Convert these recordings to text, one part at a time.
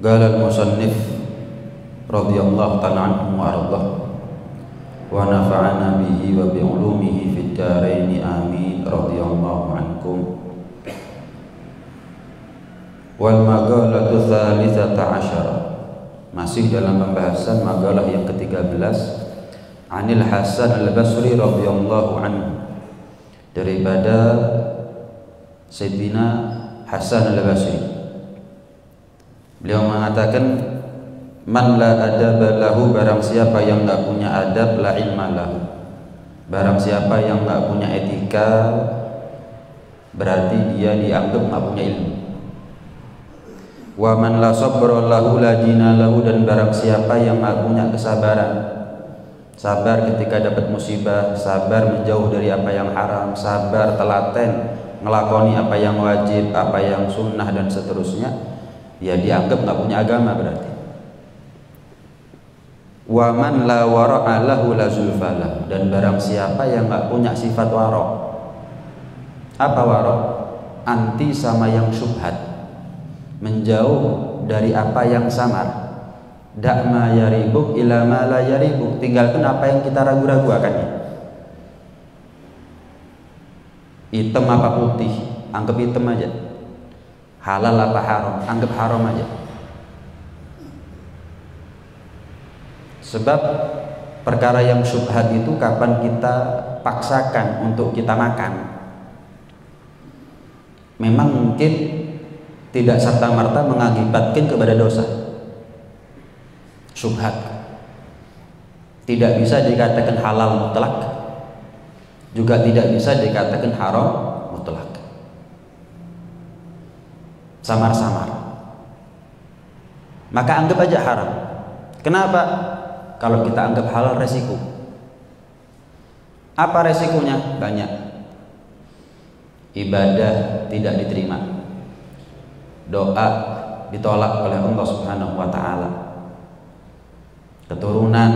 Qala al-musannif radhiyallahu ta'ala anhu wa ardhah wa nafa'ana bihi wa bi'ulumihi fid dharain amin radhiyallahu ankum. Wal maqalatu tsalitsata asyara, masih dalam pembahasan maqalah yang ke-13, Anil Hasan al-Basri radhiyallahu anhu, daripada Sayyidina Hasan al-Basri. Beliau mengatakan, man la adaba lahu, barang siapa yang enggak punya adab, la ilma lahu, barang siapa yang enggak punya etika, berarti dia dianggap enggak punya ilmu. Wa man la sabra lahu la dina lahu, dan barang siapa yang enggak punya kesabaran, sabar ketika dapat musibah, sabar menjauh dari apa yang haram, sabar telaten ngelakoni apa yang wajib, apa yang sunnah dan seterusnya, ya dianggap nggak punya agama berarti. Wa man la wara'a lahu la zulfalah, dan barang siapa yang nggak punya sifat wara'. Apa wara'? Anti sama yang syubhat, menjauh dari apa yang samar. Da'ma yaribuk ila ma la yaribuk, tinggalkan apa yang kita ragu-ragu akannya. Hitam apa putih, anggap hitam aja. Halal apa haram, anggap haram aja. Sebab perkara yang syubhat itu kapan kita paksakan untuk kita makan, memang mungkin tidak serta-merta mengakibatkan kepada dosa. Syubhat tidak bisa dikatakan halal mutlak, juga tidak bisa dikatakan haram mutlak. Samar-samar, maka anggap aja haram. Kenapa? Kalau kita anggap halal, resiko. Apa resikonya? Banyak. Ibadah tidak diterima, doa ditolak oleh Allah Subhanahu wa ta'ala, keturunan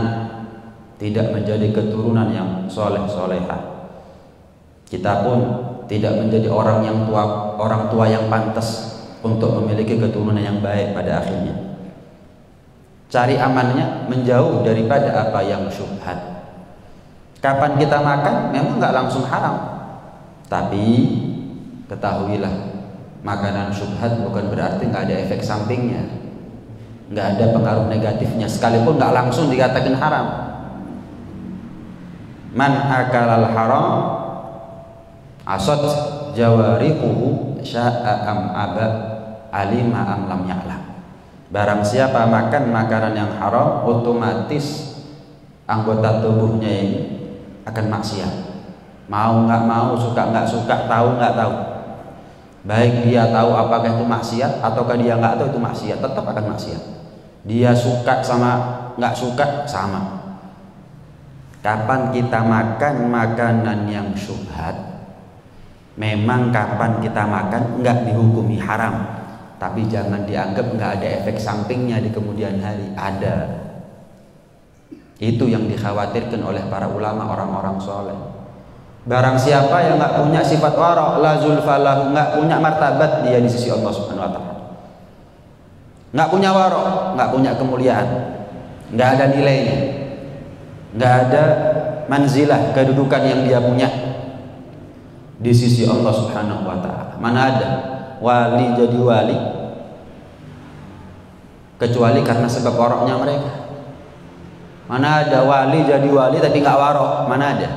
tidak menjadi keturunan yang soleh-solehah, kita pun tidak menjadi orang tua yang pantas untuk memiliki keturunan yang baik pada akhirnya. Cari amannya menjauh daripada apa yang syubhat. Kapan kita makan memang nggak langsung haram, tapi ketahuilah, makanan syubhat bukan berarti nggak ada efek sampingnya, nggak ada pengaruh negatifnya, sekalipun nggak langsung dikatakan haram. Man akalal haram asad jawariquhu sya'a am aba alima am lam ya'lam. Barang siapa makan makanan yang haram, otomatis anggota tubuhnya ini akan maksiat. Mau nggak mau, suka nggak suka, tahu nggak tahu. Baik dia tahu apakah itu maksiat ataukah dia nggak tahu itu maksiat, tetap akan maksiat. Dia suka sama nggak suka sama. Kapan kita makan makanan yang syubhat, memang kapan kita makan nggak dihukumi haram, tapi jangan dianggap nggak ada efek sampingnya di kemudian hari. Ada. Itu yang dikhawatirkan oleh para ulama, orang-orang soleh. Barang siapa yang nggak punya sifat wara', la zulfalahu, nggak punya martabat dia di sisi Allah Subhanahu wa ta'ala. Nggak punya wara', nggak punya kemuliaan, nggak ada nilainya, nggak ada manzilah, kedudukan yang dia punya di sisi Allah Subhanahu wa ta'ala. Mana ada wali jadi wali kecuali karena sebab waroknya mereka. Mana ada wali jadi wali tapi nggak warok, mana ada.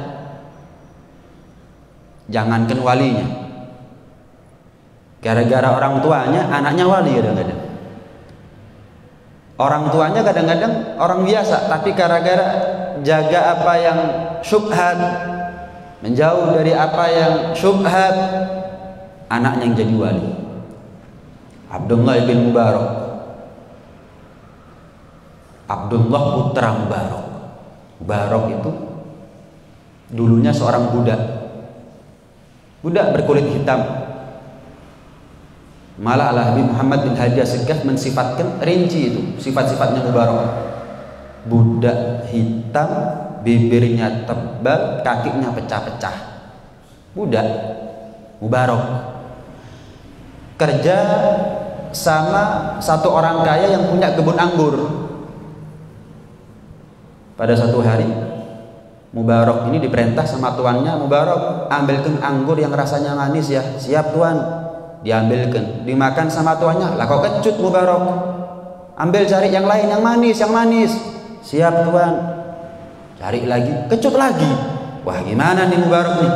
Jangankan walinya, gara-gara orang tuanya anaknya wali kadang-kadang. Orang tuanya kadang-kadang orang biasa, tapi gara-gara jaga apa yang syubhat, menjauh dari apa yang syubhat, anaknya yang jadi wali. Abdullah bin Mubarak, Abdullah putra Mubarak. Mubarak itu dulunya seorang budak berkulit hitam. Malah Al-Habib Muhammad bin Hadi As-Segaf mensifatkan rinci itu sifat-sifatnya Mubarak. Budak hitam, bibirnya tebal, kakinya pecah-pecah. Budak Mubarak kerja sama satu orang kaya yang punya kebun anggur. Pada suatu hari Mubarak ini diperintah sama tuannya, Mubarak ambilkan anggur yang rasanya manis ya. Siap tuan. Diambilkan, dimakan sama tuannya. Lah kok kecut Mubarak, ambil cari yang lain yang manis, yang manis. Siap tuan. Cari lagi, kecut lagi. Wah gimana nih Mubarak nih,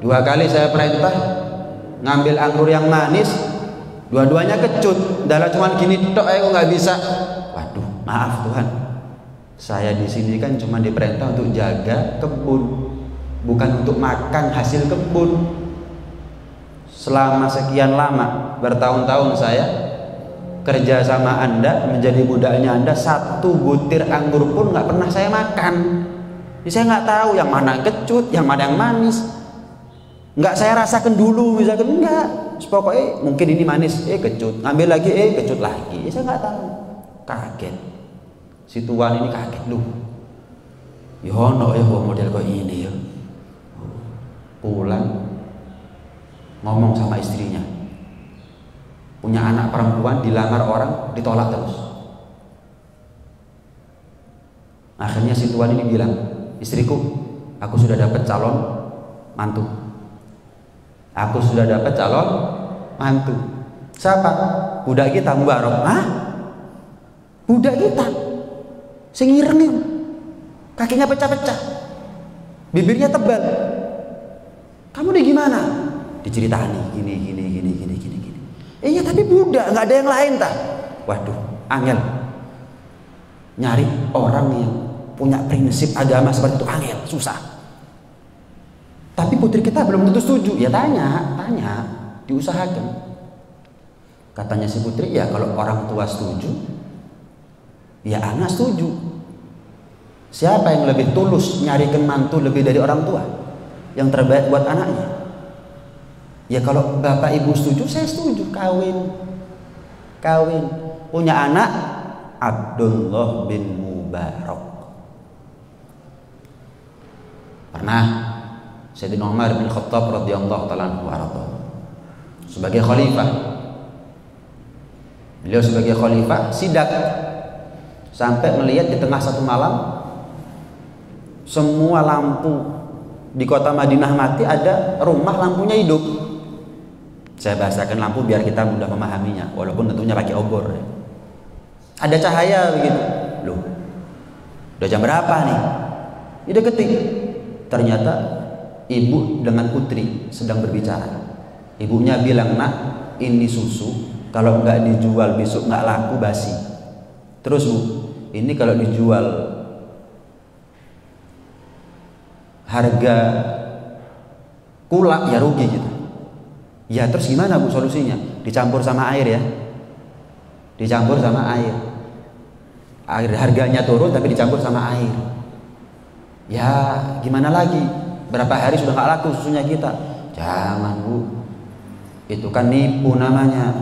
2 kali saya perintah ngambil anggur yang manis, dua-duanya kecut. Dalam cuma gini tok aku nggak bisa. Waduh, maaf Tuhan, saya di sini kan cuma diperintah untuk jaga kebun, bukan untuk makan hasil kebun. Selama sekian lama, bertahun-tahun saya kerja sama Anda, menjadi budaknya Anda, 1 butir anggur pun nggak pernah saya makan. Jadi saya nggak tahu yang mana kecut, yang mana yang manis. Nggak saya rasakan dulu, misalkan enggak. Pokoknya mungkin ini manis, kecut. Ngambil lagi, kecut lagi. Saya nggak tahu. Kaget. Si tuan ini kaget loh. Yono ya model kok ini ya. Pulang ngomong sama istrinya, punya anak perempuan, dilamar orang, ditolak terus. Akhirnya si tuan ini bilang, istriku, aku sudah dapat calon mantu. Aku sudah dapat calon mantu. Siapa? Budak kita Mubarak. Hah? Budak kita? Sing ireng itu, kakinya pecah-pecah, bibirnya tebal. Kamu di gimana? Diceritani gini. Iya tapi budak, nggak ada yang lain tak? Waduh, angel. Nyari orang yang punya prinsip agama seperti itu angel, susah. Tapi putri kita belum tentu setuju. Ya tanya, diusahakan. Katanya si putri, ya kalau orang tua setuju, ya anak setuju. Siapa yang lebih tulus nyarikan mantu lebih dari orang tua? Yang terbaik buat anaknya. Ya kalau bapak ibu setuju, saya setuju. Kawin. Punya anak Abdullah bin Mubarak. Pernah Sayyidina Umar bin Khattab radhiyallahu ta'ala anhu sebagai khalifah. Beliau sebagai khalifah sidak sampai melihat di tengah satu malam semua lampu di kota Madinah mati, ada rumah lampunya hidup. Saya bahasakan lampu biar kita mudah memahaminya, walaupun tentunya pakai obor. Ada cahaya begitu. Loh, udah jam berapa nih? Dia ketik. Ternyata ibu dengan putri sedang berbicara. Ibunya bilang, nak, ini susu kalau nggak dijual besok nggak laku, basi. Terus bu, ini kalau dijual harga kulak ya rugi gitu. Ya terus gimana bu solusinya? Dicampur sama air ya. Dicampur sama air. Air harganya turun tapi dicampur sama air. Ya gimana lagi? Berapa hari sudah nggak laku susunya kita? Jangan bu. Itu kan nipu namanya.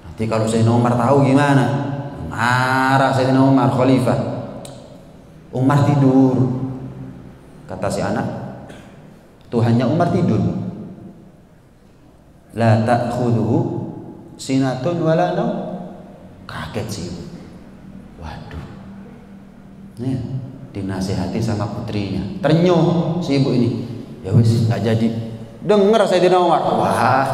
Nanti kalau Sayyidina Umar tahu gimana? Marah Sayyidina Umar khalifah. Umar tidur. Kata si anak, Tuhannya Umar tidur. La ta'khudhuhu sinatun wala naum. Kaget sih ibu. Waduh. Nih, dinasihati sama putrinya. Ternyuh si ibu ini. Ya wis, enggak jadi. Dengar Sayyidina Umar. Wah,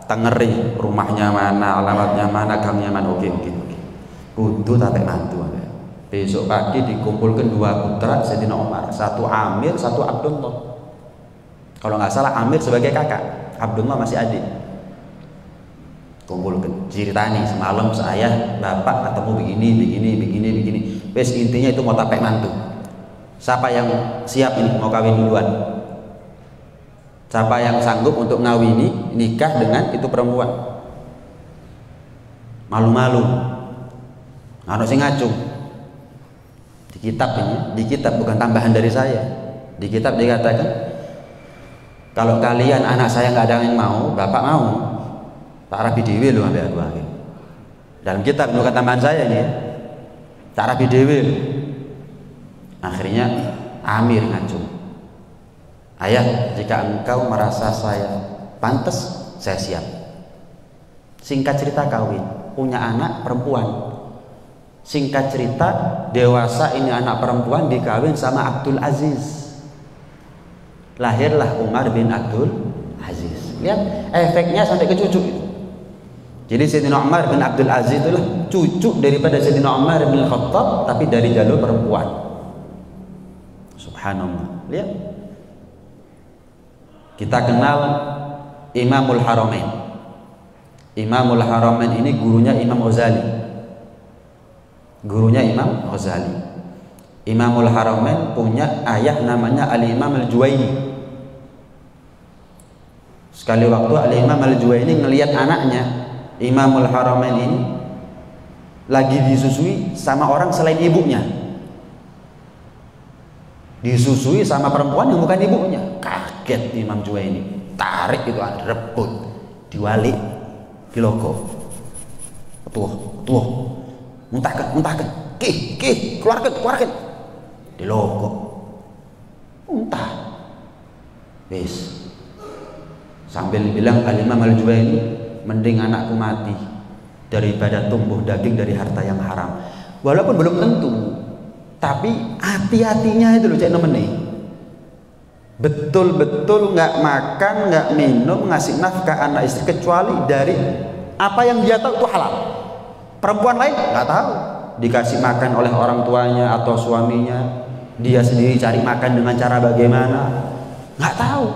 tengeri rumahnya mana, alamatnya mana, gangnya mana. Oke. Kudu tapi mantu. Besok pagi dikumpulkan 2 putra Sayyidina Umar, satu Amir, satu Abdullah. Kalau nggak salah Amir sebagai kakak, Abdullah masih adik. Kumpulkan, ceritani semalam saya bapak ketemu begini. Wes intinya itu mau tapek mantu. Siapa yang siap ini mau kawin duluan? Siapa yang sanggup untuk ngawini nikah dengan itu perempuan? Malu-malu, harus ngacung. Di kitab ini, di kitab bukan tambahan dari saya. Di kitab dikatakan, kalau kalian anak saya nggak ada yang mau, bapak mau, tak rapi dewi loh ambil aku akhir. Dalam kitab bukan tambahan saya ini, tak rapi dewi. Akhirnya Amir ngacung. Ayah, jika engkau merasa saya pantas, saya siap. Singkat cerita kawin, punya anak perempuan. Singkat cerita dewasa ini anak perempuan dikawin sama Abdul Aziz. Lahirlah Umar bin Abdul Aziz. Lihat efeknya sampai ke cucu. Jadi Sayyidina Umar bin Abdul Aziz itulah cucu daripada Sayyidina Umar bin Khattab, tapi dari jalur perempuan. Subhanallah. Lihat. Kita kenal Imamul Haramain. Imamul Haramain ini gurunya Imam Ghazali. Gurunya Imam Ghazali. Imamul Haramain punya ayah namanya Al-Imam Al-Juwaini. Sekali waktu Al-Imam Al-Juwaini ngelihat anaknya Imamul Haramain ini lagi disusui sama orang selain ibunya. Disusui sama perempuan yang bukan ibunya. Kaget Imam Juwaini. Tarik itu, rebut, diwalik, dilogok. Tuh. Muntahkan. Keluarkan. Dilogok. Muntah. Wis. Sambil bilang Al-Imam Al-Juwaini, mending anakku mati daripada tumbuh daging dari harta yang haram. Walaupun belum tentu, tapi hati-hatinya itu loh cek nemeni. Betul-betul nggak makan, nggak minum, ngasih nafkah anak istri kecuali dari apa yang dia tahu itu halal. Perempuan lain nggak tahu, dikasih makan oleh orang tuanya atau suaminya, dia sendiri cari makan dengan cara bagaimana, nggak tahu.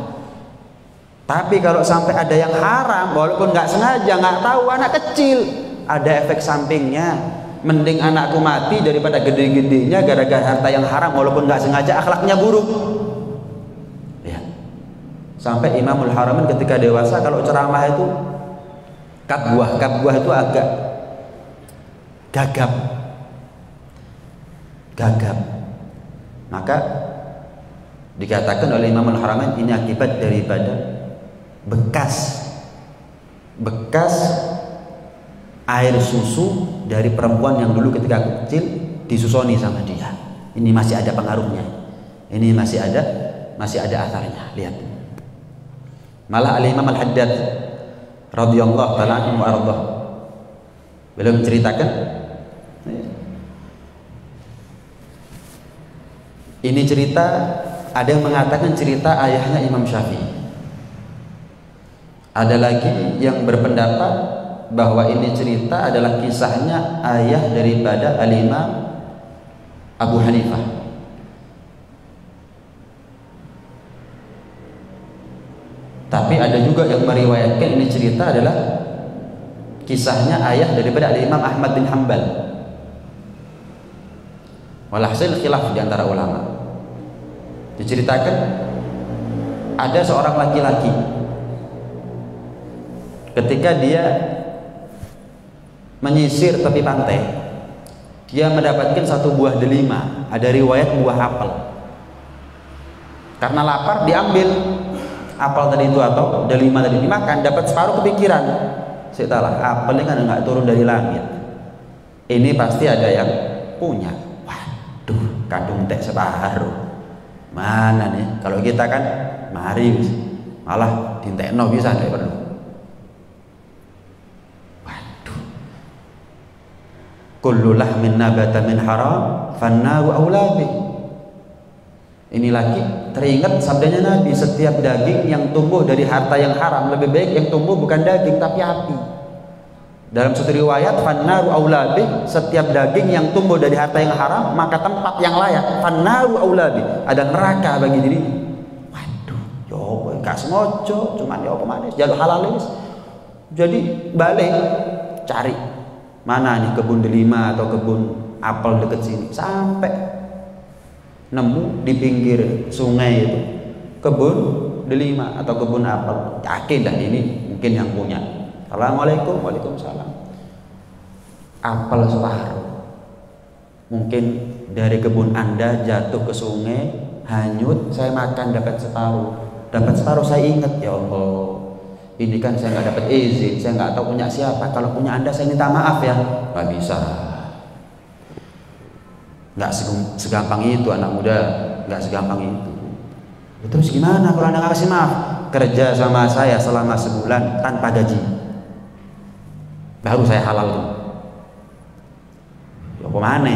Tapi kalau sampai ada yang haram, walaupun nggak sengaja, nggak tahu, anak kecil, ada efek sampingnya. Mending anakku mati daripada gede-gedenya gara-gara harta yang haram, walaupun nggak sengaja, akhlaknya buruk. Ya. Sampai Imamul Haramain ketika dewasa kalau ceramah itu kabwah itu agak gagap. Maka dikatakan oleh Imamul Haramain ini akibat daripada bekas air susu dari perempuan yang dulu ketika kecil disusoni sama dia. Ini masih ada pengaruhnya. Ini masih ada atharnya. Lihat. Malah Al-Imam Al-Haddad radhiyallahu ta'ala anhu wa ardhah, beliau menceritakan ini cerita, ada yang mengatakan cerita ayahnya Imam Syafi'i. Ada lagi yang berpendapat bahwa ini cerita adalah kisahnya ayah daripada Al-Imam Abu Hanifah. Tapi ada juga yang meriwayatkan ini cerita adalah kisahnya ayah daripada Al-Imam Ahmad bin Hanbal. Walhasil khilaf di antara ulama. Diceritakan ada seorang laki-laki ketika dia menyisir tepi pantai, dia mendapatkan satu buah delima, ada riwayat buah apel. Karena lapar diambil apel tadi itu atau delima tadi dimakan, dapat separuh kepikiran, setelah apel ini kan nggak turun dari langit, ini pasti ada yang punya. Waduh, kadung teh separuh, mana nih? Kalau kita kan mari malah dintekno bisa nggak perlu. Kullu lahmin nabata min haram fannaru aula bih. Ini lagi teringat sabdanya Nabi, setiap daging yang tumbuh dari harta yang haram lebih baik yang tumbuh bukan daging tapi api. Dalam satu riwayat fannaru aula bih, setiap daging yang tumbuh dari harta yang haram maka tempat yang layak fannaru aula bih, ada neraka bagi dirinya. Waduh, yo gak semojo, cuman yo pemanis jalur halal wis. Jadi balik cari mana nih kebun delima atau kebun apel dekat sini, sampai nemu di pinggir sungai itu kebun delima atau kebun apel. Yakin dah ini mungkin yang punya. Assalamualaikum. Waalaikumsalam. Apel separuh, mungkin dari kebun Anda jatuh ke sungai, hanyut, saya makan dapat separuh. Saya ingat, ya Allah, ini kan saya nggak dapat izin, saya nggak tahu punya siapa. Kalau punya Anda saya minta maaf ya. Nggak bisa. Nggak segampang itu anak muda, nggak segampang itu. Terus gimana kalau Anda nggak kasih maaf? Kerja sama saya selama sebulan tanpa gaji. baru saya halal tuh. Ya kemana?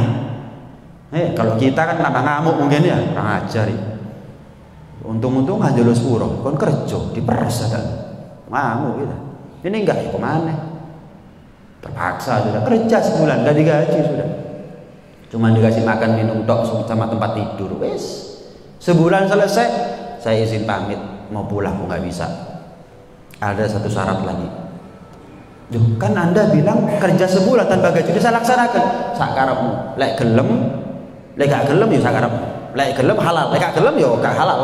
Kalau kita kan tambah ngamuk mungkin ya, kurang ajar ya. Untung-untung aja lo sepuro, kon kerja diperes ada ngamuk gitu. Ini enggak ya kemana? Terpaksa sudah kerja sebulan gak digaji sudah. Cuma dikasih makan minum tok sama tempat tidur. Wes sebulan selesai, saya izin pamit mau pulang, kok nggak bisa. Ada satu syarat lagi. Duh, kan Anda bilang kerja sebulan tanpa gaji, saya laksanakan. Sakarepmu, lek gelem, lek gak gelem ya sakarepmu. Lek gelem halal, lek gak gelem ya gak halal.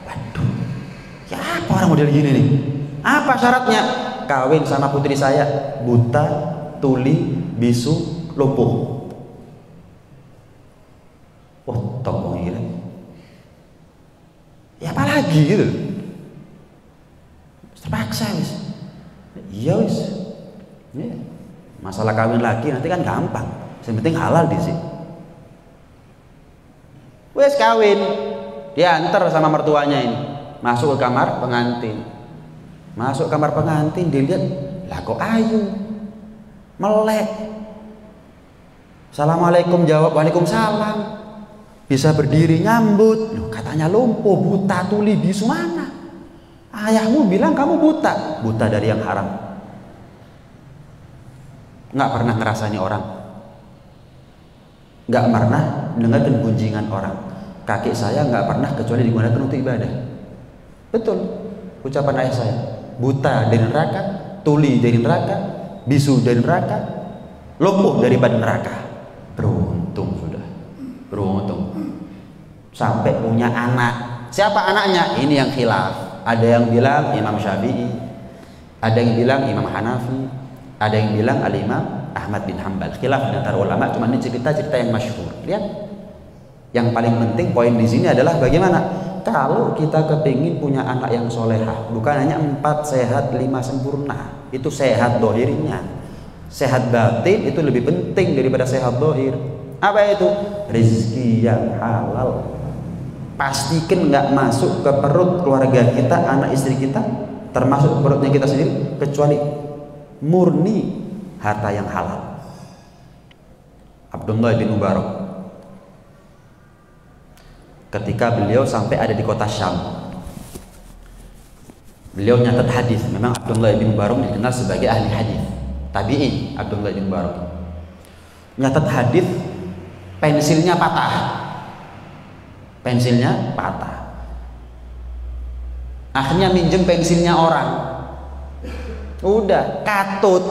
Waduh, ya apa orang model gini nih? Apa syaratnya? Kawin sama putri saya, buta, tuli, bisu, lumpuh. Wah, tolong gila. Ya apalagi gitu. Terpaksa wis. Iya wis. Ya. Masalah kawin lagi nanti kan gampang. Yang penting halal di sini. Wes kawin, diantar sama mertuanya ini, masuk ke kamar pengantin. Masuk kamar pengantin, dilihat, lah kok ayu, melek. Assalamualaikum jawab, waalaikumsalam. Bisa berdiri nyambut. Loh, katanya lumpuh, buta, tuli, bisu mana? Ayahmu bilang kamu buta, buta dari yang haram. Nggak pernah ngerasani orang, nggak pernah dengar gunjingan orang. Kaki saya nggak pernah kecuali digunakan untuk ibadah. Betul, ucapan ayah saya. Buta dari neraka, tuli dari neraka, bisu dari neraka, lumpuh daripada neraka. Beruntung sudah, beruntung. Sampai punya anak. Siapa anaknya? Ini yang khilaf. Ada yang bilang Imam Syafi'i, ada yang bilang Imam Hanafi, ada yang bilang Al-Imam Ahmad bin Hanbal. Khilaf antara ulama, cuma ini cerita-cerita yang masyhur. Lihat, yang paling penting poin di sini adalah bagaimana kalau kita kepingin punya anak yang solehah, bukan hanya 4 sehat 5 sempurna, itu sehat dohirnya. Sehat batin itu lebih penting daripada sehat dohir. Apa itu? Rezeki yang halal. Pastikan nggak masuk ke perut keluarga kita, anak istri kita, termasuk perutnya kita sendiri, kecuali murni harta yang halal. Abdullah bin Mubarak, ketika beliau sampai ada di kota Syam, beliau nyatat hadis. Memang Abdullah bin Mubarak dikenal sebagai ahli hadis, tabi'in. Abdullah bin Mubarak nyatat hadis, pensilnya patah, pensilnya patah. Akhirnya minjem pensilnya orang, udah katut,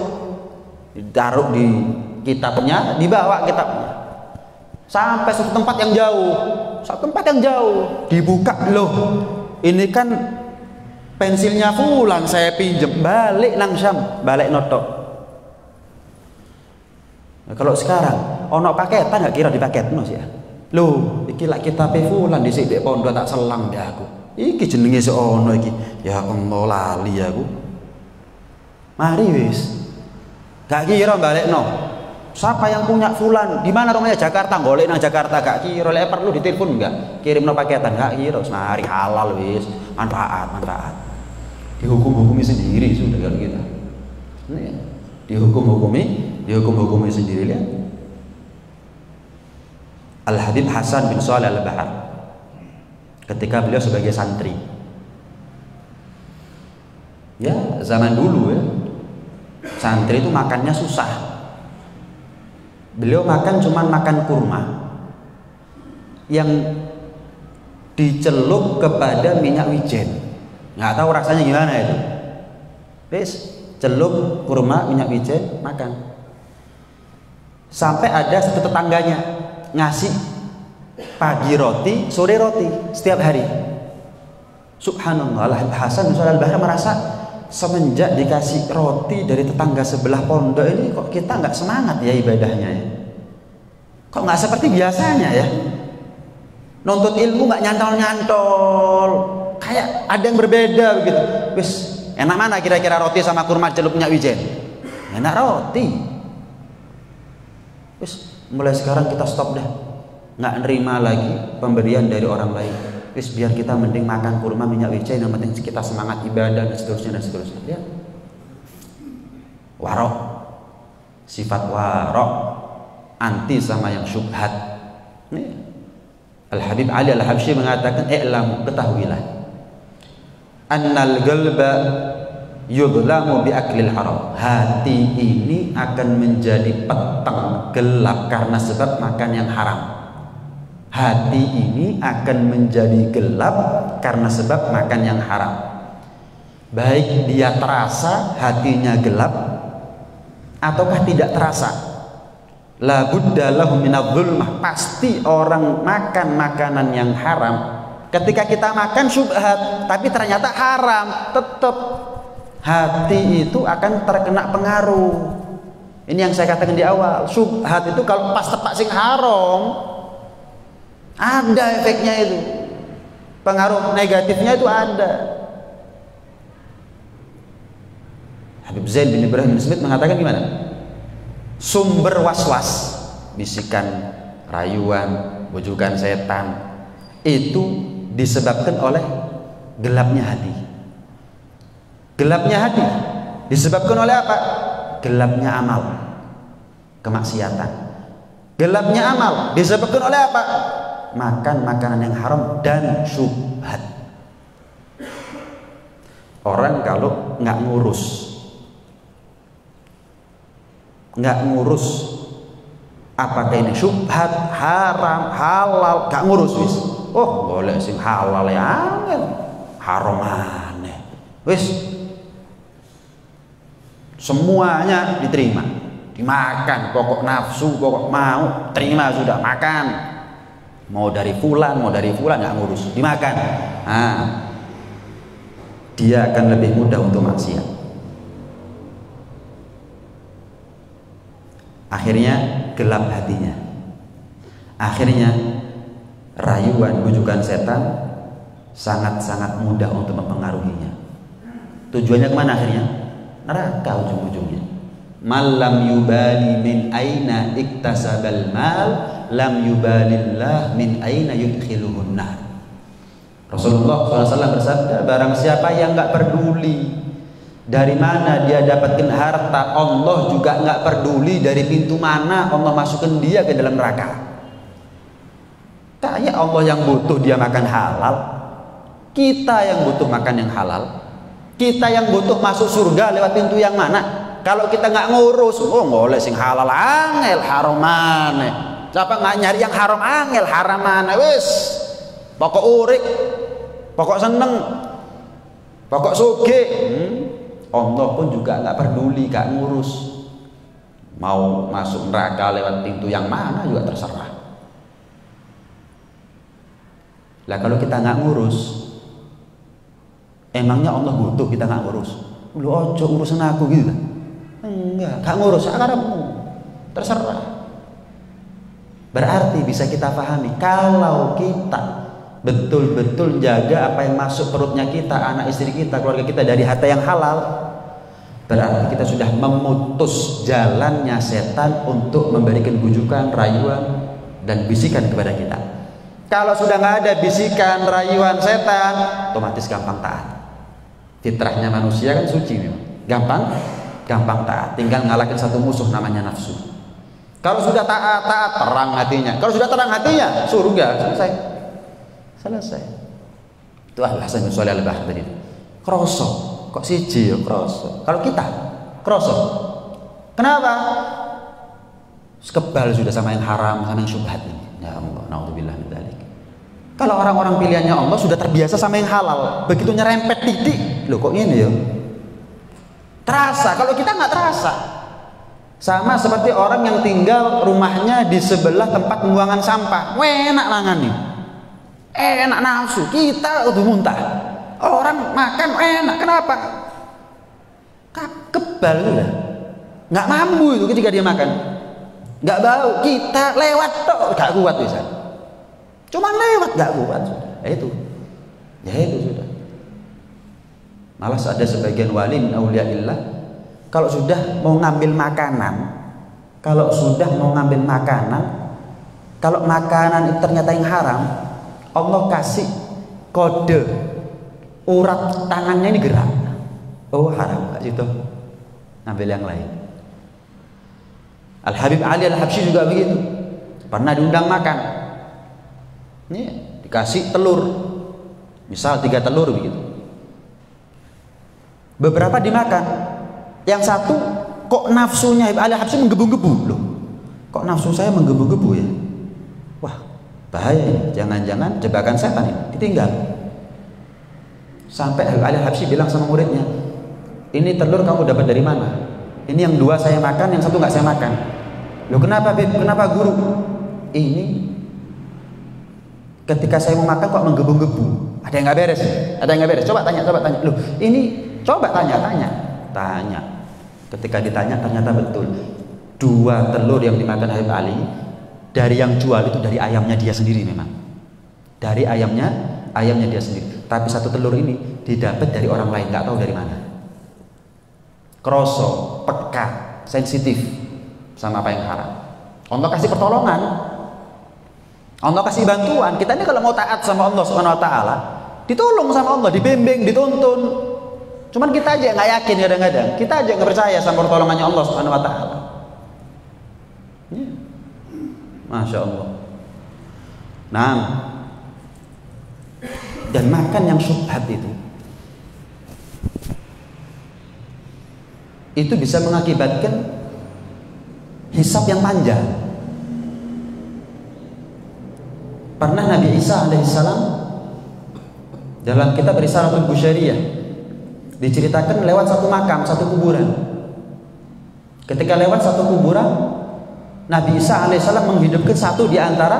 ditaruh di kitabnya, dibawa kitabnya sampai satu tempat yang jauh. Satu tempat yang jauh, dibuka, loh ini kan pensilnya fulan saya pinjem, balik nang Syam, balik notok. Nah, kalau sekarang ono paketan nggak kira dipaketno sih ya. Loh iki lak kitab fulan dhisik dek pondok tak selang deh aku. Iki jenenge seono iki. Ya Allah lali aku. Mari wis. Gak kira balikno. Siapa yang punya fulan? Di mana rumahnya? Jakarta. Golek nang Jakarta. Gak kira. Lek perlu ditelepon enggak? Kirimno paketan. Gak kira. Mari halal wis. Manfaat. Dihukum-hukumi sendiri sudah kan kita. Ini dihukum-hukumi sendiri lihat. Al-Habib Hasan bin Shalih Al-Bahar, ketika beliau sebagai santri, ya zaman dulu ya, santri itu makannya susah. Beliau makan cuman makan kurma yang dicelup kepada minyak wijen. Nggak tahu rasanya gimana itu. Wis, celup kurma minyak wijen makan. Sampai ada satu tetangganya ngasih pagi roti, sore roti setiap hari. Subhanallah, Hasan bin Shalih Al-Bahar merasa semenjak dikasih roti dari tetangga sebelah pondok ini kok kita nggak semangat ya ibadahnya ya, kok nggak seperti biasanya ya, nuntut ilmu nggak nyantol kayak ada yang berbeda begitu. Wis enak mana kira-kira roti sama kurma celup minyak wijen? Enak roti. Wis mulai sekarang kita stop dah, nggak nerima lagi pemberian dari orang lain. Wis biar kita mending makan kurma minyak wijen, yang penting kita semangat ibadah dan seterusnya. Ya. Warok sifat warok, anti sama yang syubhat. Al-Habib Ali Al-Habsyi mengatakan, i'lam, ketahuilah, annal qalba yudlamu bi aklil haram. Hati ini akan menjadi petang gelap karena sebab makan yang haram. Hati ini akan menjadi gelap karena sebab makan yang haram. Baik dia terasa hatinya gelap ataukah tidak terasa. La budda lahu minadh-dhulmah. Pasti orang makan makanan yang haram. Ketika kita makan syubhat tapi ternyata haram, tetap hati itu akan terkena pengaruh. Ini yang saya katakan di awal. Syubhat itu kalau pas tepak sing haram, ada efeknya itu. Pengaruh negatifnya itu ada. Habib Zain bin Ibrahim bin Smith mengatakan gimana? Sumber was-was, bisikan, rayuan, bujukan setan itu disebabkan oleh gelapnya hati. Gelapnya hati disebabkan oleh apa? Gelapnya amal, kemaksiatan. Gelapnya amal disebabkan oleh apa? Makan makanan yang haram dan syubhat. Orang kalau nggak ngurus apakah ini syubhat, haram, halal, gak ngurus wis. Oh, boleh sing halal ya angel, haram aneh. Wis semuanya diterima, dimakan, pokok nafsu, pokok mau, terima sudah, makan. Mau dari fulan gak ngurus, dimakan. Nah, dia akan lebih mudah untuk maksiat. Akhirnya gelap hatinya. Akhirnya rayuan, bujukan setan sangat-sangat mudah untuk mempengaruhinya. Tujuannya kemana akhirnya? Neraka ujung-ujungnya. Man lam yubali min aina iktasabal mal, lam yubalillah min aina yudkhiluhun nar. Rasulullah SAW bersabda, barang siapa yang gak peduli dari mana dia dapatkan harta, Allah juga nggak peduli dari pintu mana Allah masukkan dia ke dalam neraka. Kayak Allah yang butuh dia makan halal, kita yang butuh makan yang halal, kita yang butuh masuk surga lewat pintu yang mana. Kalau kita nggak ngurus, oh boleh sing halal angel, haram mana? Siapa nggak nyari yang haram angel, haram mana? Wis, pokok urik, pokok seneng, pokok suge. Allah pun juga nggak peduli, nggak ngurus. Mau masuk neraka lewat pintu yang mana juga terserah. Lah kalau kita nggak ngurus, emangnya Allah butuh kita nggak ngurus? Lu ojo urusan aku gitu? Enggak, nggak ngurus, akarmu terserah. Berarti bisa kita pahami kalau kita betul-betul jaga apa yang masuk perutnya kita, anak istri kita, keluarga kita dari harta yang halal, berarti kita sudah memutus jalannya setan untuk memberikan bujukan, rayuan, dan bisikan kepada kita. Kalau sudah nggak ada bisikan, rayuan setan, otomatis gampang taat. Fitrahnya manusia kan suci memang, gampang taat, tinggal ngalahin satu musuh namanya nafsu. Kalau sudah taat, terang hatinya. Kalau sudah terang hatinya, surga selesai. Itu Al-Hasan bin Shalih Al-Baghdadi. Kroso, kok siji ya kroso. Kalau kita kroso. Kenapa? Kebal sudah sama yang haram, sama yang syubhat ini. Ya Allah, naudzubillah min dzalik. Kalau orang-orang pilihannya Allah sudah terbiasa sama yang halal, begitu nyerempet titik, loh kok ini ya? Terasa, kalau kita nggak terasa. Sama seperti orang yang tinggal rumahnya di sebelah tempat pembuangan sampah. Enak nangani. Enak nafsu, kita udah muntah. Orang makan enak, kenapa? Kebal sudah, nggak mampu itu ketika dia makan, nggak bau. Kita lewat tuh, nggak kuat bisa. Cuman lewat nggak kuat sudah. Ya itu sudah. Malah ada sebagian wali min auliyaillah, kalau sudah mau ngambil makanan, kalau makanan itu ternyata yang haram, Allah kasih kode urat tangannya ini gerak. Oh haram Pak situ, ngambil yang lain. Al-Habib Ali Al-Habsyi juga begitu. Pernah diundang makan. Ini dikasih telur. Misal 3 telur begitu. Beberapa dimakan. Yang satu kok nafsunya Habib Ali Al-Habsyi menggebu-gebu. Loh, kok nafsu saya menggebu-gebu ya? Wah, bahaya ini. Jangan-jangan jebakan setan ini. Ditinggal. Sampai Habib Ali Al-Habsyi bilang sama muridnya, ini telur kamu dapat dari mana? Ini yang 2 saya makan, yang 1 nggak saya makan. Loh, kenapa Bib? Kenapa guru? Ini ketika saya mau makan kok menggebu-gebu. Ada yang nggak beres? Ada yang nggak beres? Coba tanya. Loh, ini coba tanya. Ketika ditanya ternyata betul. 2 telur yang dimakan Habib Ali dari yang jual itu dari ayamnya dia sendiri memang. Dari ayamnya dia sendiri. Tapi 1 telur ini didapat dari orang lain, nggak tahu dari mana. Kroso, peka, sensitif sama apa yang haram. Allah kasih pertolongan, Allah kasih bantuan. Kita ini kalau mau taat sama Allah Subhanahu Wa Taala, ditolong sama Allah, dibimbing, dituntun. Cuman kita aja nggak yakin kadang-kadang. Kita aja nggak percaya sama pertolongannya Allah Subhanahu Wa Taala. Ya. Masya Allah. Nah, dan makan yang syubhat itu bisa mengakibatkan hisab yang panjang. Pernah Nabi Isa alaihissalam dalam kitab Risalatul Bushairiyah diceritakan lewat 1 makam, 1 kuburan. Ketika lewat 1 kuburan, Nabi Isa alaihissalam menghidupkan 1 di antara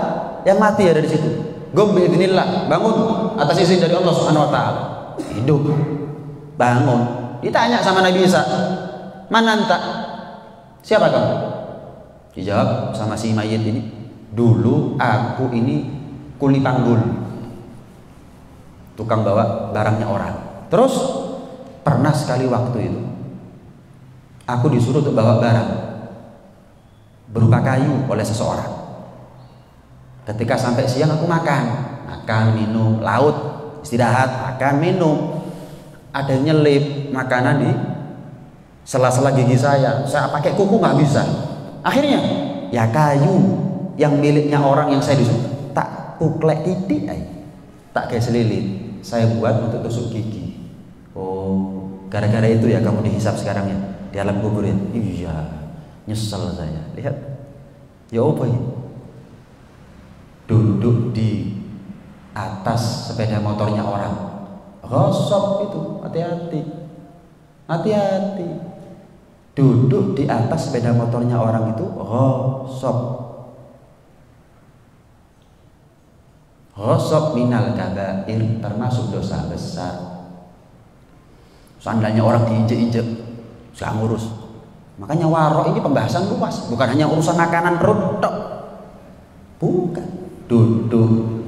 yang mati ada di situ. Gum biidznillah, bangun atas izin dari Allah Subhanahu Wa Taala. Hidup, bangun. Ditanya sama Nabi Isa, mana anta? Siapa kamu? Dijawab sama si mayit ini, dulu aku ini kuli panggul, tukang bawa barangnya orang. Terus pernah sekali waktu itu aku disuruh untuk bawa barang berupa kayu oleh seseorang. Ketika sampai siang aku makan, minum, laut, istirahat, makan, minum. Ada nyelip makanan di sela-sela gigi saya pakai kuku nggak bisa. Akhirnya ya kayu yang miliknya orang yang saya disuruh tak puklek titik, tak kayak selilit, saya buat untuk tusuk gigi. Oh, gara-gara itu ya kamu dihisap sekarang ya di alam kubur ya? Iya, nyesel saya. Lihat, ya apa ya? Duduk di atas sepeda motornya orang, gosok itu, hati-hati. Duduk di atas sepeda motornya orang itu gosok minal kabair, termasuk dosa besar. Sandalnya orang diinjek-injek, gak ngurus. Makanya warok ini pembahasan luas, bukan hanya urusan makanan perut tok. Bukan. Duduk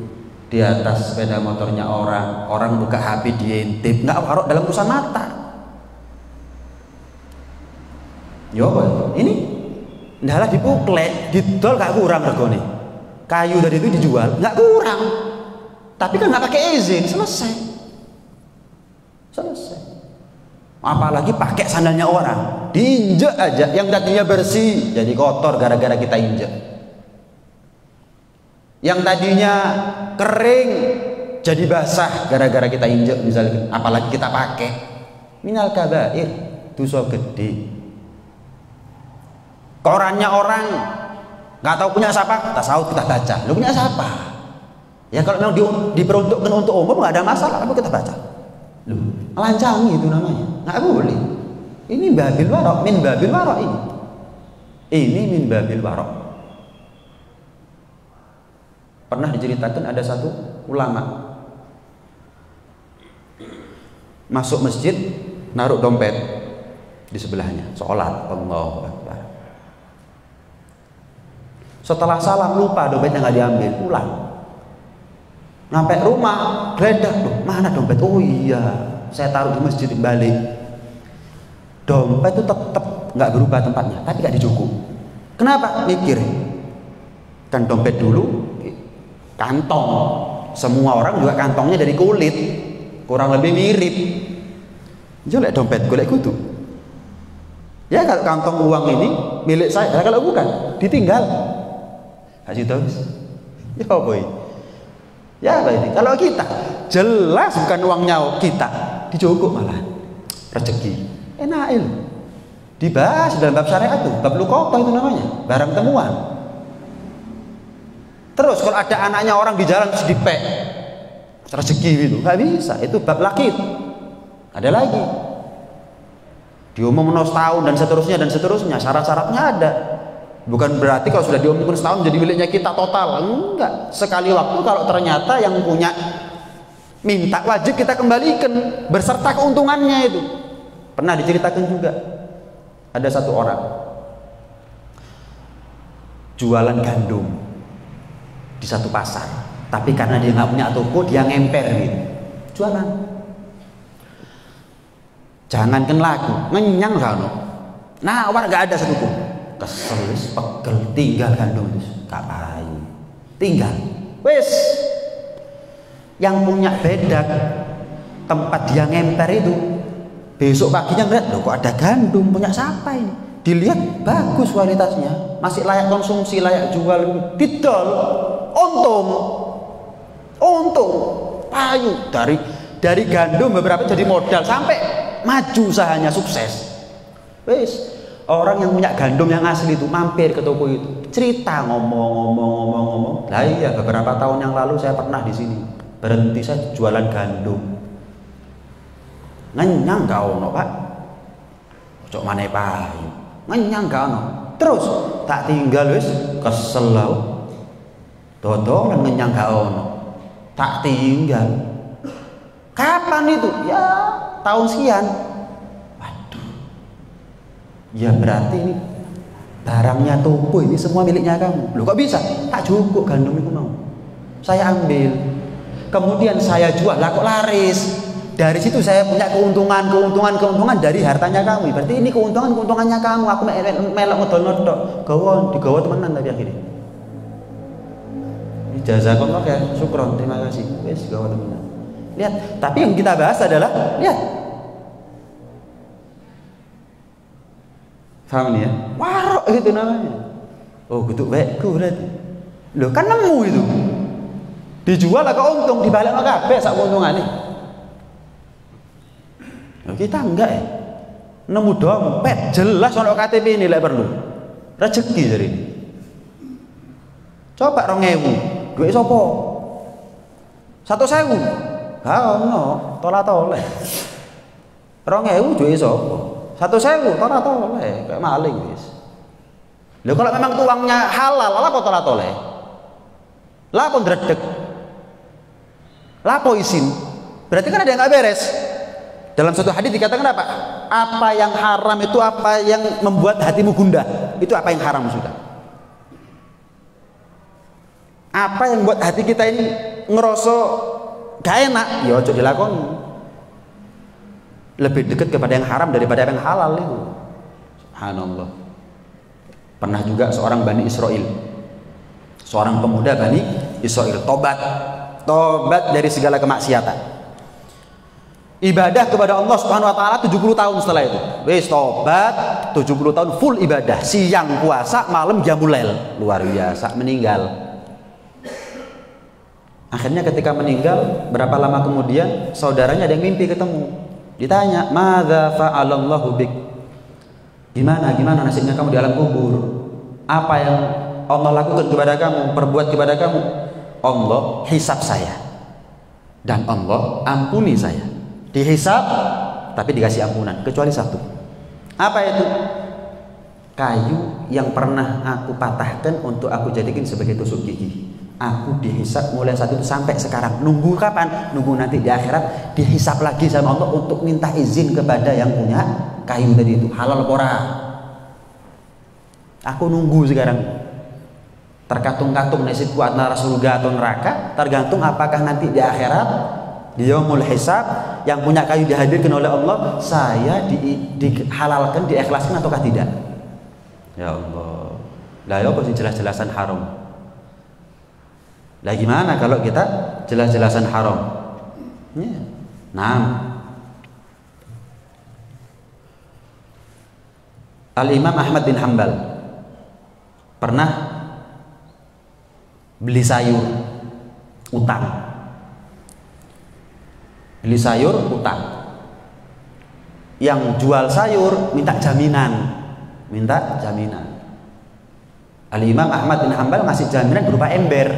di atas sepeda motornya orang buka HP diintip, nggak warok dalam urusan mata. Yo, ini ndalah dipuklek, didol gak kurang regone. Kayu dari itu dijual, nggak kurang. Tapi kan nggak pakai izin, selesai. Apalagi pakai sandalnya orang, diinjek aja, yang tadinya bersih jadi kotor gara-gara kita injek. Yang tadinya kering jadi basah gara-gara kita injek misalnya, apalagi kita pakai. Minal kabair, dosa gede. Korannya orang nggak tahu punya siapa, kita saut, kita baca. Lu punya siapa? Ya kalau memang diperuntukkan untuk umum nggak ada masalah, apa kita baca? Lu melancangi itu namanya, nggak boleh. Ini babil warok, min babil warok ini. Ini min babil warok. Pernah diceritakan ada 1 ulama masuk masjid, naruh dompet di sebelahnya, sholat, Allahu Akbar. Setelah salam lupa dompetnya nggak diambil, pulang. Sampai rumah geledah, loh, mana dompet? Oh iya, saya taruh di masjid, balik. Dompet itu tetap nggak berubah tempatnya, tapi nggak dicukup. Kenapa? Mikir, kan dompet dulu kantong, semua orang juga kantongnya dari kulit, kurang lebih mirip. Jelek dompet golek kudu. Ya kalau kantong uang ini milik saya, kalau bukan ditinggal. Haji terus. Ya boy. Ya ini. Kalau kita jelas bukan uangnya kita, dijogok malah rezeki. Enak itu. Dibahas dalam bab syariat itu, bab luqatah itu namanya, barang temuan. Terus kalau ada anaknya orang di jalan terus dipek, rezeki itu nggak bisa. Itu bab laki. Ada lagi. Diumum setahun dan seterusnya, syarat-syaratnya ada. Bukan berarti kalau sudah diumumkan setahun jadi miliknya kita total, enggak. Sekali waktu kalau ternyata yang punya minta, wajib kita kembalikan berserta keuntungannya itu. Pernah diceritakan juga, ada satu orang jualan gandum di satu pasar, tapi karena dia nggak punya toko, dia ngemper gitu jualan. Jangankan laku, ngenyang kan? Nah, orang nggak ada satu pun. Kesel, pegel, tinggal gandum itu, kapain? Tinggal, wes. Yang punya bedak tempat dia ngemper itu, besok paginya ngeliat, loh kok ada gandum, punya siapa ini? Dilihat bagus kualitasnya, masih layak konsumsi, layak jual, didol, untung, payu dari gandum beberapa jadi modal sampai maju usahanya sukses. Wes. Orang yang punya gandum yang asli itu mampir ke toko itu, cerita ngomong. Lah iya, beberapa tahun yang lalu saya pernah di sini. Berhenti saya jualan gandum. Ngenyang gak ono, Pak. Cok maneh payu. Ngenyang gak ono. Terus tak tinggal wis kesel lho. Dodongan ngenyang gak ono. Tak tinggal. Kapan itu? Ya, tahun sekian. Ya berarti ini barangnya toko ini semua miliknya kamu. Loh kok bisa? Tak cukup gandum itu mau. Saya ambil. Kemudian saya jual, lah kok laris. Dari situ saya punya keuntungan dari hartanya kamu. Berarti ini keuntungannya kamu. Aku melok ngedol-ngedol. Digawa temenan tapi akhirnya. Ini jazakallah ya, syukron, terima kasih. Wes gawa temenan. Lihat, tapi yang kita bahas adalah lihat. Paham nih ya? Warok itu namanya. Oh, gitu baikku berarti. Loh kan nemu itu. Dijual agak untung, dibalik kabeh sak untungane. Loh kita enggak ya. Nemu dompet, jelas ono KTP ini lek perlu. Rezeki dari ini. Coba 2.000, duit sapa? 1.000. Ha ono, tola-tole. 2.000 duit sapa? 1.000 toleh kayak maling guys. Loh kalau memang uangnya halal, apa toleh? Lapo ndredeg? Lapo isin? Berarti kan ada yang nggak beres. Dalam suatu hadis dikatakan apa? Apa yang haram itu apa yang membuat hatimu gundah? Itu apa yang haram sudah. Apa yang membuat hati kita ini ngerasa gak enak? Ya ojo dilakoni. Lebih dekat kepada yang haram daripada yang halal itu. Subhanallah. Pernah juga seorang Bani Israel, seorang pemuda Bani Israel tobat dari segala kemaksiatan, ibadah kepada Allah Subhanahu wa taala 70 tahun setelah itu. Wis tobat 70 tahun full ibadah, siang puasa, malam qiyamul lail. Luar biasa, meninggal. Akhirnya ketika meninggal, berapa lama kemudian saudaranya ada yang mimpi ketemu. Ditanya, "Madza fa'alallahu bik?" Gimana nasibnya kamu di alam kubur? Apa yang Allah lakukan kepada kamu, perbuat kepada kamu? Allah hisab saya dan Allah ampuni saya. Dihisab tapi dikasih ampunan kecuali satu. Apa itu? Kayu yang pernah aku patahkan untuk aku jadikan sebagai tusuk gigi. Aku dihisab mulai saat itu sampai sekarang. Nunggu kapan? Nunggu nanti di akhirat dihisab lagi sama Allah untuk minta izin kepada yang punya kayu tadi itu. Halal pora. Aku nunggu sekarang. Terkatung-katung nasibku antara surga atau neraka, tergantung apakah nanti di akhirat di yaumul hisab yang punya kayu dihadirkan oleh Allah, saya dihalalkan, diikhlaskan ataukah tidak? Ya Allah. Lah ya kok jelas-jelasan haram. Lah gimana kalau kita jelas-jelasan haram? Ya. Nah. Al-Imam Ahmad bin Hambal pernah beli sayur utang. Beli sayur utang. Yang jual sayur minta jaminan. Al-Imam Ahmad bin Hambal ngasih jaminan berupa ember,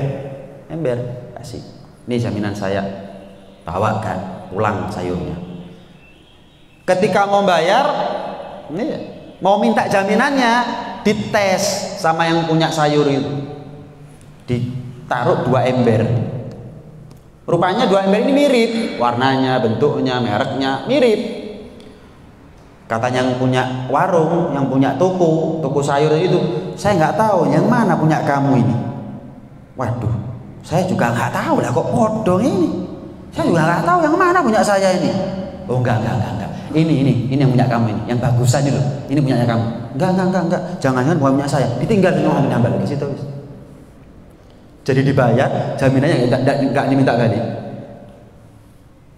kasih. Ini jaminan saya, bawakan pulang sayurnya. Ketika mau bayar, mau minta jaminannya, dites sama yang punya sayur itu, ditaruh 2 ember. Rupanya 2 ember ini mirip, warnanya, bentuknya, mereknya mirip. Katanya yang punya warung, yang punya toko sayur itu, saya nggak tahu yang mana punya kamu ini. Waduh, saya juga nggak tahu lah kok podong ini. Saya juga nggak tahu yang mana punya saya ini. Oh enggak. Ini yang punya kamu ini, yang bagusan itu. Ini punyanya kamu. Enggak. Jangan bukan punya saya. Ditinggal semua nambah ke situ. Jadi dibayar, jaminannya enggak diminta kali.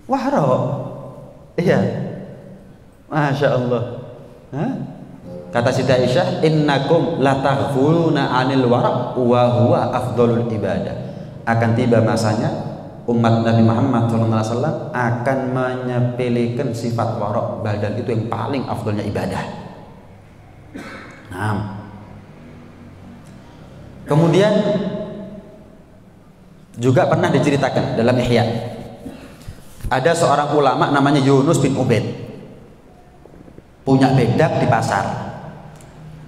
Wah, iya. Masya Allah. Kata Siti Aisyah, innakum lataghfuluna 'anil wara' wa huwa afdhalul ibadah. Akan tiba masanya umat Nabi Muhammad SAW akan menyepelekan sifat wara', badan itu yang paling afdolnya ibadah. Nah, kemudian juga pernah diceritakan dalam Ihya, ada seorang ulama namanya Yunus bin Ubaid, punya bedak di pasar.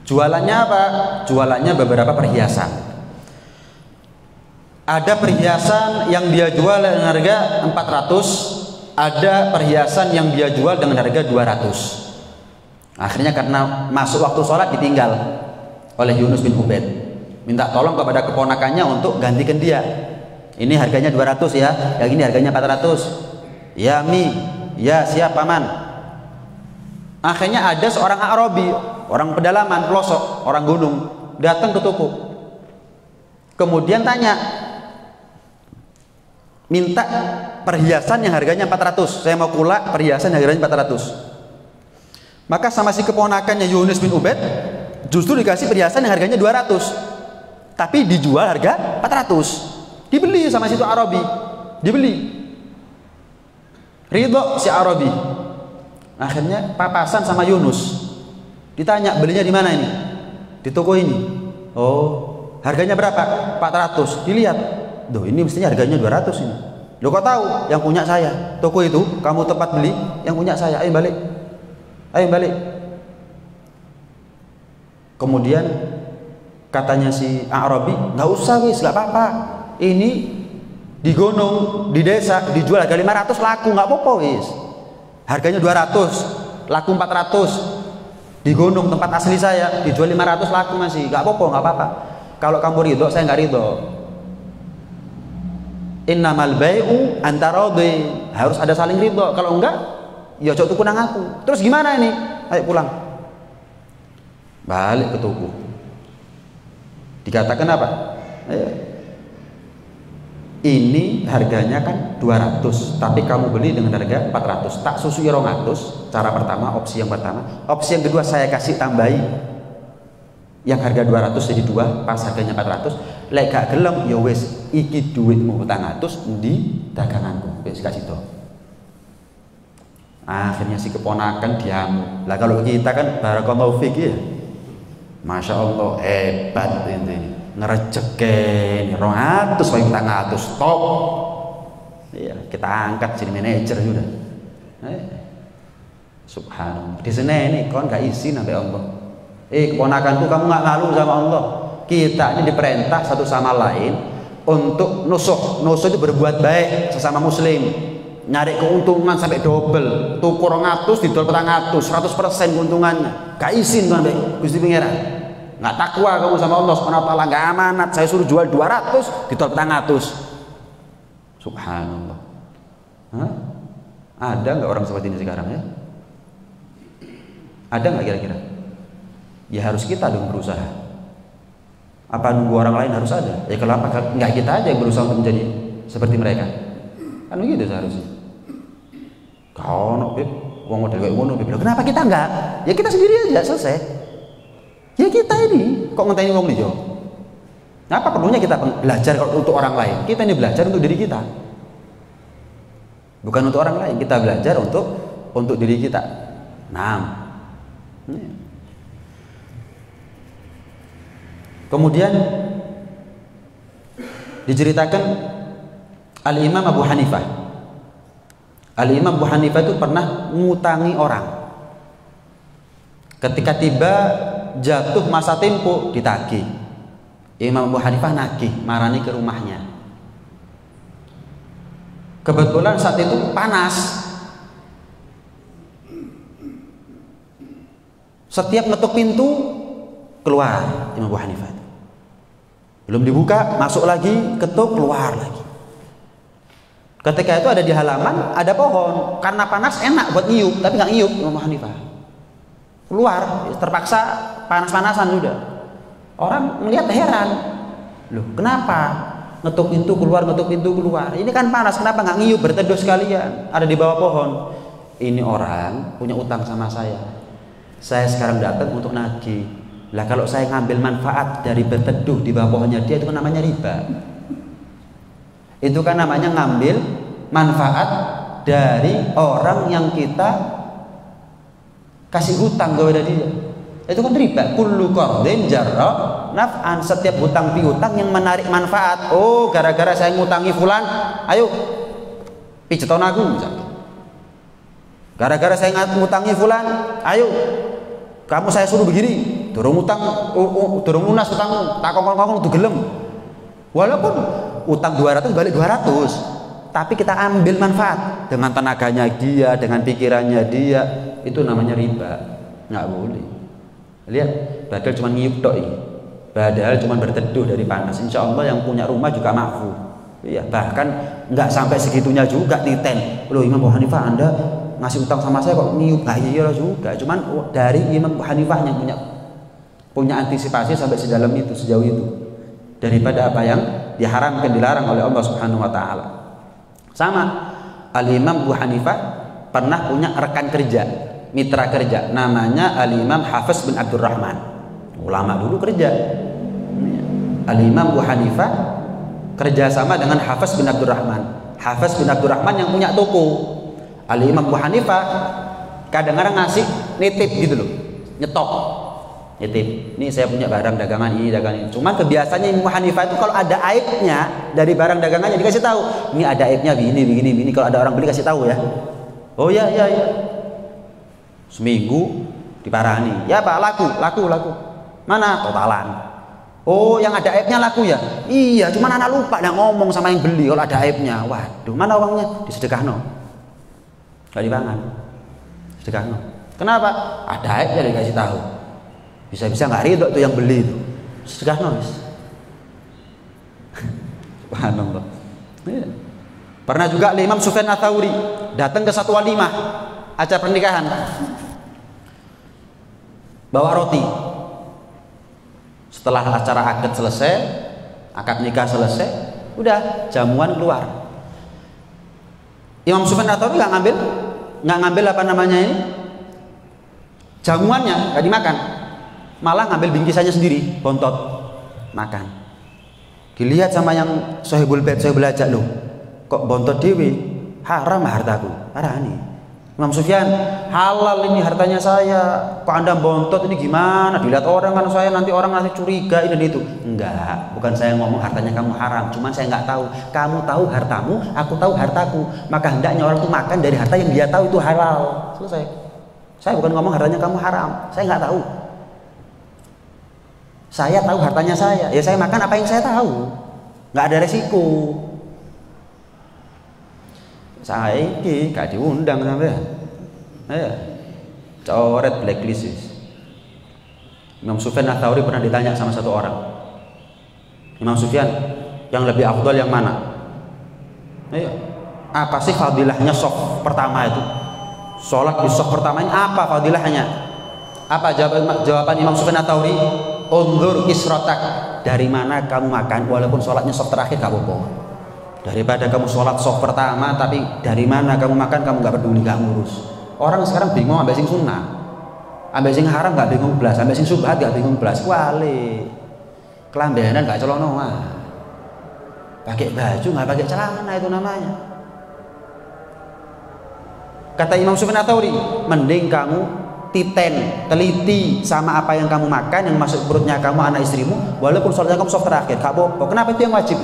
Jualannya apa? Jualannya beberapa perhiasan. Ada perhiasan yang dia jual dengan harga 400, ada perhiasan yang dia jual dengan harga 200. Akhirnya karena masuk waktu sholat ditinggal oleh Yunus bin Ubaid, minta tolong kepada keponakannya untuk gantikan dia. Ini harganya 200 ya, yang ini harganya 400. Ya Mi, ya siap paman. Akhirnya ada seorang Arabi, orang pedalaman, pelosok, orang gunung, datang ke toko. Kemudian tanya, minta perhiasan yang harganya 400. Saya mau kulak perhiasan yang harganya 400. Maka sama si keponakannya Yunus bin Ubaid justru dikasih perhiasan yang harganya 200. Tapi dijual harga 400. Dibeli sama si Arabi. Dibeli. Ridho si Arabi. Akhirnya papasan sama Yunus. Ditanya, belinya di mana ini? Di toko ini. Oh, harganya berapa? 400. Dilihat. Duh, ini mestinya harganya 200 ini. Loh, kok tahu? Yang punya saya. Toko itu kamu tempat beli, yang punya saya. Ayo balik. Kemudian katanya si Arabi, nggak usah wis, nggak apa-apa. Ini di gunung, di desa dijual harga 500 laku, nggak apa-apa wis. Harganya 200, laku 400. Di gunung tempat asli saya dijual 500 laku masih, nggak apa-apa. Kalau kamu ridho, saya nggak ridho. Innamal bai'u antaradhi, harus ada saling ridho. Kalau enggak, ya cok tuku nang aku. Terus gimana ini? Ayo pulang. Balik ke toko. Dikatakan apa? Ini harganya kan 200, tapi kamu beli dengan harga 400. Tak susui 200. Cara pertama, opsi yang pertama. Opsi yang kedua, saya kasih tambahi yang harga 200 jadi 2, pas harganya 400. Lek gak gelem ya wis, iki duitmu 400 di daganganku. Wis kasih to. Akhirnya si keponakan diam. Lah kalau kita kan barakallahu fik ya. Masya Allah, hebat ini. Ngerejeken 200 sampai 400 stop. Iya, kita angkat jadi manajer sudah. Subhanallah. Di sini ini kon gak izin sampai Allah. Keponakanku, kamu gak ngalu sama Allah. Kita ini diperintah satu sama lain untuk nusuh. Nusuh itu berbuat baik sesama muslim. Nyari keuntungan sampai double. Tuku 200 didol 400, 100% keuntungannya. Gak izin sampai Gusti Pangeran. Nggak takwa kamu sama Allah Subhanahu wa taala, nggak amanat. Saya suruh jual 200 ditol 400. Subhanallah. Ada nggak orang seperti ini sekarang ya? Ada nggak kira-kira? Ya harus kita dong berusaha. Apa nunggu orang lain harus ada? Ya kenapa nggak kita aja yang berusaha untuk menjadi seperti mereka? Kan begitu seharusnya. Kau nak beb, uang model kayak ngono beb. Kenapa kita nggak? Ya kita sendiri aja selesai. Ya kita ini kok ngenteni wong liya. Apa perlunya kita belajar untuk orang lain? Kita ini belajar untuk diri kita. Bukan untuk orang lain, kita belajar untuk diri kita. Nah. Kemudian diceritakan Al-Imam Abu Hanifah. Al-Imam Abu Hanifah itu pernah ngutangi orang. Ketika tiba jatuh masa tempo ditagih. Imam Abu Hanifah nagih, marani ke rumahnya. Kebetulan saat itu panas. Setiap ngetuk pintu keluar Imam Abu Hanifah. Belum dibuka, masuk lagi, ketuk, keluar lagi. Ketika itu ada di halaman, ada pohon. Karena panas enak buat ngiup, tapi nggak ngiup Imam Abu Hanifah. Keluar, terpaksa panas-panasan sudah. Orang melihat heran. Loh, kenapa? Ngetuk pintu keluar, ngetuk pintu keluar. Ini kan panas, kenapa nggak ngiup berteduh sekalian? Ada di bawah pohon. Ini orang punya utang sama saya. Saya sekarang datang untuk nagih. Lah kalau saya ngambil manfaat dari berteduh di bawah pohonnya dia, itu kan namanya riba. Itu kan namanya ngambil manfaat dari orang yang kita kasih hutang kepada dia. Itu kan riba. Kullu qardin jarra naf'an, setiap hutang piutang yang menarik manfaat. Oh, gara-gara saya ngutangi fulan, ayo pijeton aku misalnya. Gara-gara saya ngutangi fulan, ayo kamu saya suruh begini. Durung utang, durung lunas utangmu, tak kongkong-kongkong tuh gelem. Walaupun utang 200 balik 200, tapi kita ambil manfaat dengan tenaganya dia, dengan pikirannya dia, itu namanya riba. Nggak boleh. Lihat, padahal cuma ngiup tok ini. Padahal cuma berteduh dari panas. Insya Allah yang punya rumah juga makfu. Iya, bahkan nggak sampai segitunya juga titen. Loh, Imam Abu Hanifah Anda ngasih utang sama saya kok ngiup? Nah, iya juga. Cuman dari Imam Abu Hanifah yang punya antisipasi sampai sedalam itu, sejauh itu, daripada apa yang diharamkan, dilarang oleh Allah Subhanahu wa taala. Sama Al-Imam Abu Hanifah pernah punya rekan kerja, mitra kerja, namanya Al-Imam Hafiz bin Abdurrahman. Ulama dulu kerja. Al-Imam Abu Hanifah kerjasama dengan Hafiz bin Abdurrahman. Hafiz bin Abdurrahman yang punya toko. Al-Imam Abu Hanifah kadang-kadang ngasih nitip gitu loh, nyetok. Nitip, ini saya punya barang dagangan ini, dagangan ini. Cuma kebiasaannya Imam Hanifah itu kalau ada aibnya dari barang dagangannya dikasih tahu. Ini ada aibnya begini. Kalau ada orang beli kasih tahu ya. Oh ya. Seminggu diparani. Ya Pak, laku. Mana? Totalan. Oh, yang ada aibnya laku ya? Iya, cuma anak lupa dah ngomong sama yang beli kalau ada aibnya. Waduh, mana uangnya? Disedekahno. Gak dipangan. Sedekahno. Kenapa? Ada aibnya dikasih tahu. Bisa-bisa nggak ridho tuh yang beli itu. Sedekah nus. Subhanallah. Ya. Pernah juga Imam Sufyan Ats-Tsauri datang ke satu walimah acara pernikahan, bawa roti. Setelah acara akad selesai, akad nikah selesai, udah jamuan keluar. Imam Sufyan Ats-Tsauri nggak ngambil apa namanya ini, jamuannya nggak dimakan. Malah ngambil bingkisannya sendiri, bontot, makan. Dilihat sama yang sahibul bait, sahibul hajat, loh kok bontot dewi, haram hartaku, parani. Imam Sufyan, halal ini hartanya saya, kok Anda bontot ini gimana? Dilihat orang kan saya, nanti orang nanti curiga ini dan itu. Enggak, bukan saya ngomong hartanya kamu haram, cuman saya nggak tahu. Kamu tahu hartamu, aku tahu hartaku, maka hendaknya orang tuh makan dari harta yang dia tahu itu halal. Selesai. Saya bukan ngomong hartanya kamu haram, saya nggak tahu. Saya tahu hartanya saya, ya saya makan apa yang saya tahu, nggak ada resiko. Saya ini gak diundang sampai, coret blacklist. Imam Sufyan Ats-Tsauri pernah ditanya sama satu orang, Imam Sufyan, yang lebih afdal yang mana? Apa sih fadilahnya shaf pertama itu? Sholat di shaf pertama ini apa fadilahnya? Apa jawaban Imam Sufyan Ats-Tsauri? Unzur isrotak, dari mana kamu makan, walaupun sholatnya shaf terakhir gak apa-apa. Daripada kamu sholat shaf pertama tapi dari mana kamu makan kamu gak peduli, gak ngurus. Orang sekarang bingung ambil sing sunnah. Ambek sing haram gak bingung blas, ambek sing subhat gak bingung blas. Wale. Kelambenan gak celono mah. Pakai baju nggak pakai celana itu namanya. Kata Imam Sufyan Ats-Tsauri, mending kamu teliti sama apa yang kamu makan, yang masuk perutnya kamu, anak istrimu, walaupun sholatnya kamu soft terakhir, gak apa-apa. Kenapa? Itu yang wajib,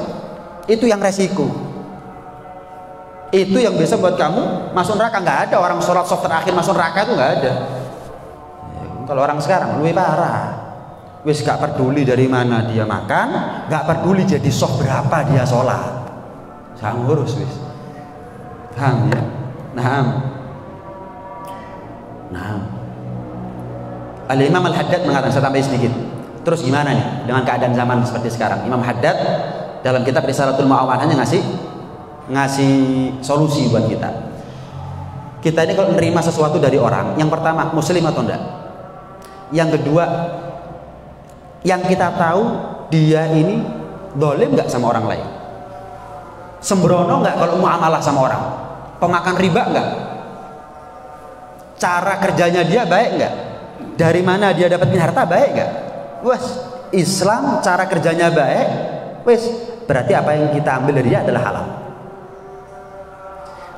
itu yang resiko, itu yang bisa buat kamu masuk neraka. Nggak ada orang sholat soft terakhir masuk neraka, itu nggak ada. Kalau orang sekarang lebih parah. Wis gak peduli dari mana dia makan, gak peduli jadi soft berapa dia sholat, gak ngurus wis. Paham ya? Nah. Al-Imam Al-Haddad mengatakan, saya tambahin sedikit. Terus gimana nih dengan keadaan zaman seperti sekarang? Imam Haddad dalam kitab Risalatul Mu'awanahnya ngasih solusi buat kita. Kita ini kalau menerima sesuatu dari orang, yang pertama muslim atau enggak? Yang kedua, yang kita tahu dia ini dolim nggak sama orang lain, sembrono nggak kalau muamalah sama orang, pemakan riba nggak, cara kerjanya dia baik nggak, dari mana dia dapetin harta baik nggak. Wes Islam cara kerjanya baik, wes berarti apa yang kita ambil dari dia adalah halal.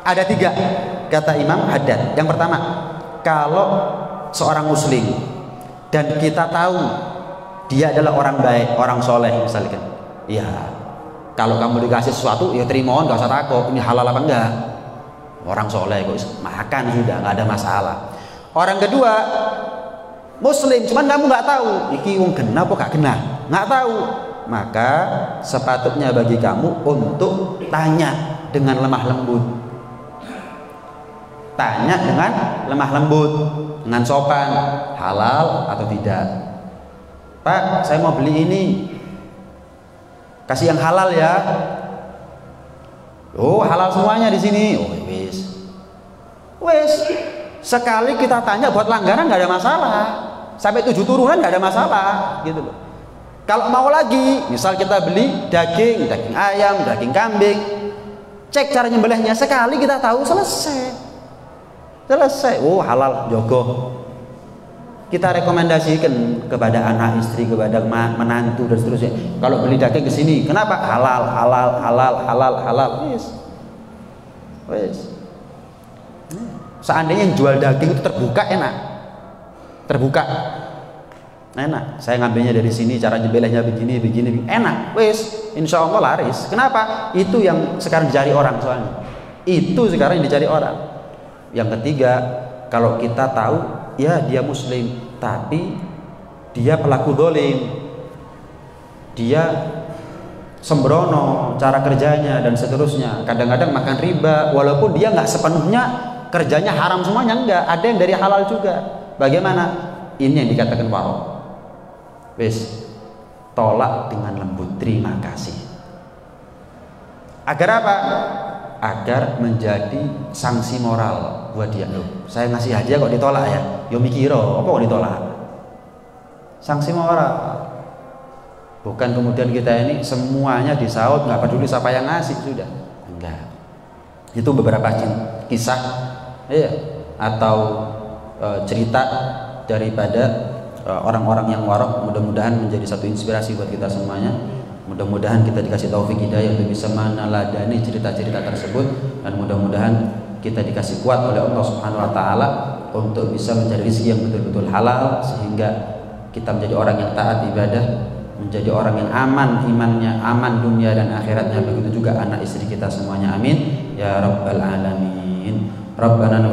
Ada 3 kata Imam Haddad. Yang pertama, kalau seorang muslim dan kita tahu dia adalah orang baik, orang soleh misalkan, ya kalau kamu dikasih sesuatu ya terima, nggak usah takut ini halal apa enggak, orang soleh kok makan sudah, nggak ada masalah. Orang kedua, muslim cuman kamu nggak tahu iki wong kena apa gak kena, nggak tahu, maka sepatutnya bagi kamu untuk tanya dengan lemah lembut, tanya dengan lemah lembut, dengan sopan, halal atau tidak. Pak, saya mau beli ini, kasih yang halal ya. Oh, halal semuanya di sini. Oh, wes. Sekali kita tanya buat langganan nggak ada masalah. Sampai 7 turunan nggak ada masalah, gitu loh. Kalau mau lagi, misal kita beli daging ayam, daging kambing, cek cara nyembelihnya, sekali kita tahu selesai. Oh, halal, jogo. Kita rekomendasikan kepada anak istri, kepada menantu dan seterusnya. Kalau beli daging ke sini, kenapa? Halal. Wes. Seandainya yang jual daging itu terbuka, enak. Saya ngambilnya dari sini, cara nyembelihnya begini, enak. Wes, insya Allah laris. Kenapa? Itu yang sekarang dicari orang soalnya. Itu sekarang yang dicari orang. Yang ketiga, kalau kita tahu ya dia muslim tapi dia pelaku dolim, dia sembrono cara kerjanya dan seterusnya, kadang-kadang makan riba walaupun dia nggak sepenuhnya kerjanya haram semuanya, enggak, ada yang dari halal juga. Bagaimana? Ini yang dikatakan warok. Wes, tolak dengan lembut, terima kasih. Agar apa? Agar menjadi sanksi moral buat dia. Loh, saya ngasih hadiah kok ditolak ya? Yo mikiro, apa kok ditolak? Sanksi moral. Bukan kemudian kita ini semuanya disaut, nggak peduli siapa yang ngasih, sudah. Enggak. Itu beberapa kisah ya, atau cerita daripada orang-orang yang warok. Mudah-mudahan menjadi satu inspirasi buat kita semuanya. Mudah-mudahan kita dikasih taufik hidayah untuk bisa meneladani cerita-cerita tersebut, dan mudah-mudahan kita dikasih kuat oleh Allah Subhanahu wa taala untuk bisa mencari rezeki yang betul-betul halal, sehingga kita menjadi orang yang taat ibadah, menjadi orang yang aman imannya, aman dunia dan akhiratnya, begitu juga anak istri kita semuanya. Amin ya rabbal alamin. Rabbana